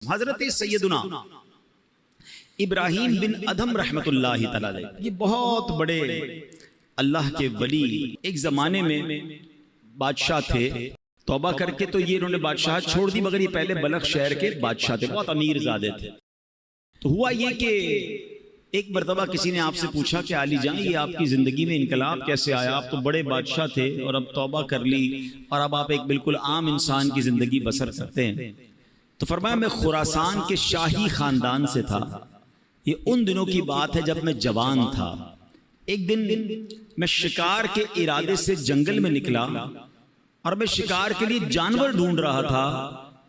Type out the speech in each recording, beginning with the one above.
حضرت سیدنا ابراہیم بن ادھم رحمت اللہ تعالی، یہ بہت بڑے اللہ کے ولی، ایک زمانے میں بادشاہ تھے، توبہ کر کے تو یہ انہوں نے بادشاہ چھوڑ دی، مگر یہ پہلے بلخ شہر کے بادشاہ تھے، بہت امیر زادے تھے۔ تو ہوا یہ کہ ایک مرتبہ کسی نے آپ سے پوچھا کہ علی جان، یہ آپ کی زندگی میں انقلاب کیسے آیا؟ آپ تو بڑے بادشاہ تھے اور اب توبہ کر لی اور اب آپ ایک بالکل عام انسان کی زندگی بسر کرتے ہیں۔ تو فرمایا میں خراسان کے شاہی خاندان سے تھا، یہ ان دنوں کی بات ہے جب میں جوان تھا۔ ایک دن میں شکار کے ارادے سے جنگل میں نکلا اور میں شکار کے لیے جانور ڈھونڈ رہا تھا،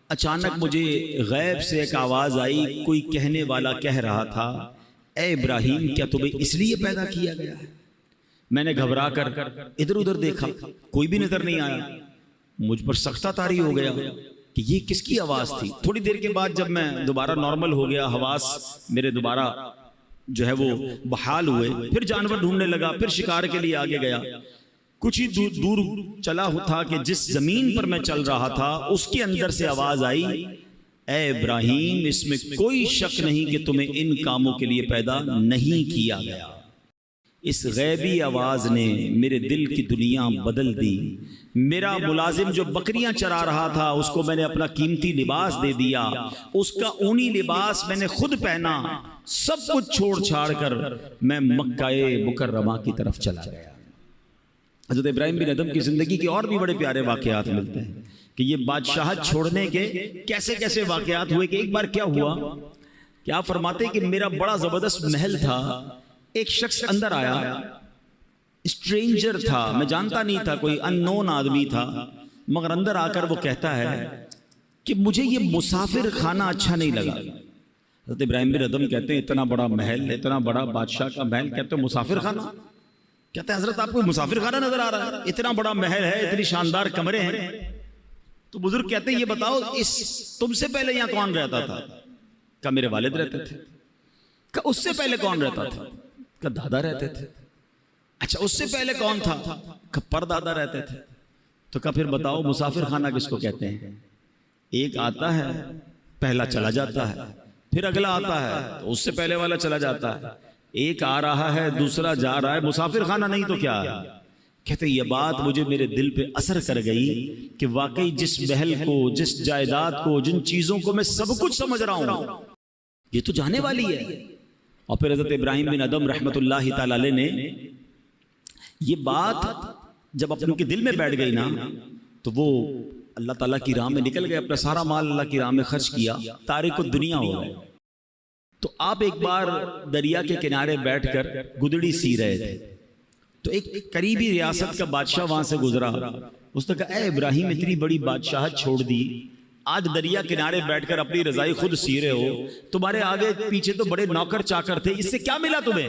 اچانک مجھے غیب سے ایک آواز آئی، کوئی کہنے والا کہہ رہا تھا، اے ابراہیم کیا تمہیں اس لیے پیدا کیا گیا ہے؟ میں نے گھبرا کر ادھر ادھر دیکھا، کوئی بھی نظر نہیں آیا، مجھ پر سختہ طاری ہو گیا کہ یہ کس کی آواز تھی۔ تھوڑی دیر کے بعد جب میں دوبارہ نارمل ہو گیا، حواس میرے دوبارہ جو ہے وہ بحال ہوئے، پھر جانور ڈھونڈنے لگا، پھر شکار کے لیے آگے گیا۔ کچھ ہی دور چلا تھا کہ جس زمین پر میں چل رہا تھا اس کے اندر سے آواز آئی، اے ابراہیم اس میں کوئی شک نہیں کہ تمہیں ان کاموں کے لیے پیدا نہیں کیا گیا۔ اس غیبی آواز نے میرے دل کی دنیا بدل دی۔ میرا ملازم جو بکریاں چرا رہا تھا اس کو میں نے اپنا قیمتی لباس دے دیا، اس کا اونی لباس میں نے خود پہنا، سب کچھ چھوڑ چھاڑ کر میں مکہ مکرمہ کی طرف چلا گیا۔ حضرت ابراہیم بن ادھم کی زندگی کے اور بھی بڑے پیارے واقعات ملتے ہیں کہ یہ بادشاہت چھوڑنے کے کیسے کیسے واقعات ہوئے۔ کہ ایک بار کیا ہوا کہ آپ فرماتے کہ میرا بڑا زبردست محل تھا، ایک شخص اندر آیا، اسٹرینجر تھا، میں جانتا نہیں تھا، کوئی ان نون آدمی تھا، مگر اندر آ کر وہ کہتا ہے کہ مجھے یہ مسافر خانہ اچھا نہیں لگا۔ حضرت ابراہیم بن ادھم کہتے ہیں اتنا بڑا محل، اتنا بڑا بادشاہ کا محل، کہتے ہیں مسافر خانہ؟ کہتے ہیں حضرت آپ کو مسافر خانہ نظر آ رہا ہے؟ اتنا بڑا محل ہے، اتنی شاندار کمرے ہیں۔ تو بزرگ کہتے ہیں یہ بتاؤ تم سے پہلے یہاں کون رہتا تھا؟ کہا میرے والد رہتے تھے۔ کہا اس سے پہلے کون رہتا تھا؟ کہا دادا رہتے تھے۔ اچھا اس سے پہلے کون تھا؟ کہا پردادا رہتے تھے۔ تو کہا پھر بتاؤ مسافر خانہ کس کو کہتے ہیں؟ ایک آتا ہے، پہلا چلا جاتا ہے، پھر اگلا آتا ہے تو اس سے پہلے والا چلا جاتا ہے، ایک آ رہا ہے دوسرا جا رہا ہے، مسافر خانہ نہیں تو کیا ہے؟ کہتے یہ بات مجھے میرے دل پہ اثر کر گئی کہ واقعی جس محل کو، جس جائیداد کو، جن چیزوں کو میں سب کچھ سمجھ رہا ہوں یہ تو جانے والی ہے۔ اور پھر حضرت ابراہیم بن ادھم رحمت اللہ تعالی علیہ نے یہ بات جب اپنے کے دل میں بیٹھ گئی نا تو وہ اللہ تعالیٰ کی راہ میں نکل گئے، اپنا سارا مال اللہ کی راہ میں خرچ کیا، تارک الدنیا ہو گئے۔ تو آپ ایک بار دریا کے کنارے بیٹھ کر گدڑی سی رہے تھے، تو ایک قریبی ریاست کا بادشاہ وہاں سے گزرا، اس نے کہا اے ابراہیم اتنی بڑی بادشاہت چھوڑ دی، آج دریا کنارے بیٹھ کر اپنی رضائی خود سی رہے ہو، تمہارے آگے پیچھے تو بڑے نوکر چاکر تھے، اس سے کیا ملا تمہیں؟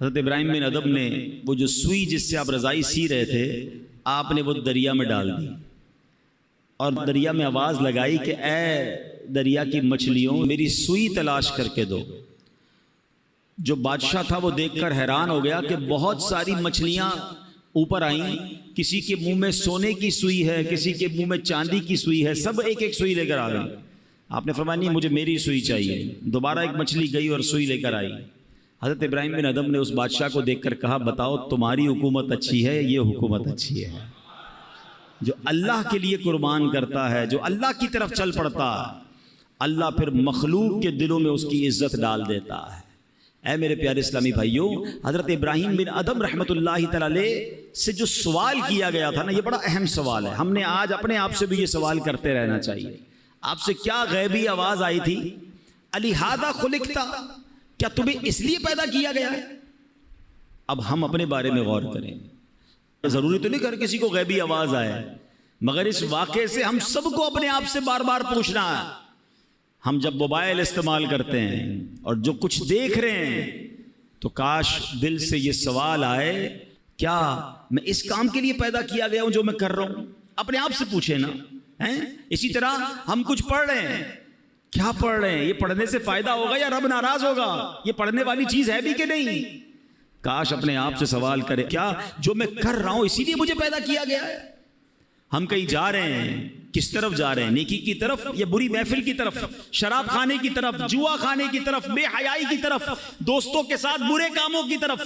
حضرت ابراہیم بن ادھم نے وہ جو سوئی جس سے آپ رضائی سی رہے تھے آپ نے وہ دریا میں ڈال دی اور دریا میں آواز لگائی کہ اے دریا کی مچھلیوں میری سوئی تلاش کر کے دو۔ جو بادشاہ تھا وہ دیکھ کر حیران ہو گیا کہ بہت ساری مچھلیاں اوپر آئیں، کسی کے منہ میں سونے کی سوئی ہے، کسی کے منہ میں چاندی کی سوئی ہے، سب ایک ایک سوئی لے کر آ گئی۔ آپ نے فرمایا نہیں مجھے میری سوئی چاہیے۔ دوبارہ ایک مچھلی گئی اور سوئی لے کر آئی۔ حضرت ابراہیم بن ادھم نے اس بادشاہ کو دیکھ کر کہا بتاؤ تمہاری حکومت اچھی ہے، یہ حکومت اچھی ہے؟ جو اللہ کے لیے قربان کرتا ہے، جو اللہ کی طرف چل پڑتا ہے، اللہ پھر مخلوق کے دلوں میں اس کی عزت ڈال دیتا ہے۔ اے میرے پیارے اسلامی بھائیوں، حضرت ابراہیم بن ادھم رحمت اللہ تعالی سے جو سوال کیا گیا تھا نا، یہ بڑا اہم سوال ہے۔ ہم نے آج اپنے آپ سے بھی یہ سوال کرتے رہنا چاہیے۔ آپ سے کیا غیبی آواز آئی تھی؟ الہذا خلقتا، کیا تمہیں اس لیے پیدا کیا گیا ہے؟ اب ہم اپنے بارے میں غور کریں۔ ضروری تو نہیں کہ کسی کو غیبی آواز آئے، مگر اس واقعے سے ہم سب کو اپنے آپ سے بار بار پوچھنا ہے۔ ہم جب موبائل استعمال کرتے ہیں اور جو کچھ دیکھ رہے ہیں تو کاش دل سے یہ سوال آئے کیا میں اس کام کے لیے پیدا کیا گیا ہوں جو میں کر رہا ہوں؟ اپنے آپ سے پوچھیں نا۔ اسی طرح ہم کچھ پڑھ رہے ہیں، کیا پڑھ رہے ہیں؟ یہ پڑھنے سے فائدہ ہوگا یا رب ناراض ہوگا؟ یہ پڑھنے والی چیز ہے بھی کہ نہیں؟ کاش اپنے آپ سے سوال کرے کیا جو میں کر رہا ہوں اسی لیے مجھے پیدا کیا گیا ہے؟ ہم کہیں جا رہے ہیں کس طرف جا رہے ہیں؟ نیکی کی طرف یا بری محفل کی طرف؟ شراب کھانے کی طرف، جوا کھانے کی طرف، بے حیائی کی طرف، دوستوں کے ساتھ برے کاموں کی طرف؟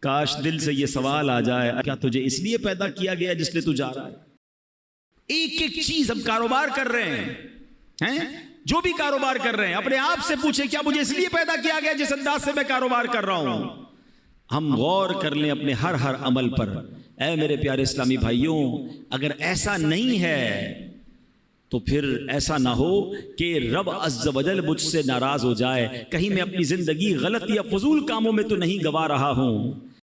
کاش دل سے یہ سوال آ جائے، کیا تجھے اس لیے پیدا کیا گیا جس لیے تو جا رہا ہے؟ ایک ایک چیز ہم کاروبار کر رہے ہیں، جو بھی کاروبار کر رہے ہیں اپنے آپ سے پوچھیں کیا مجھے اس لیے پیدا کیا گیا جس انداز سے میں کاروبار کر رہا ہوں؟ ہم غور کر لیں اپنے ہر عمل پر۔ اے میرے پیارے اسلامی بھائیوں، اگر ایسا نہیں ہے تو پھر ایسا نہ ہو کہ رب عز و جل مجھ سے ناراض ہو جائے، کہیں میں اپنی زندگی غلط یا فضول کاموں میں تو نہیں گوا رہا ہوں۔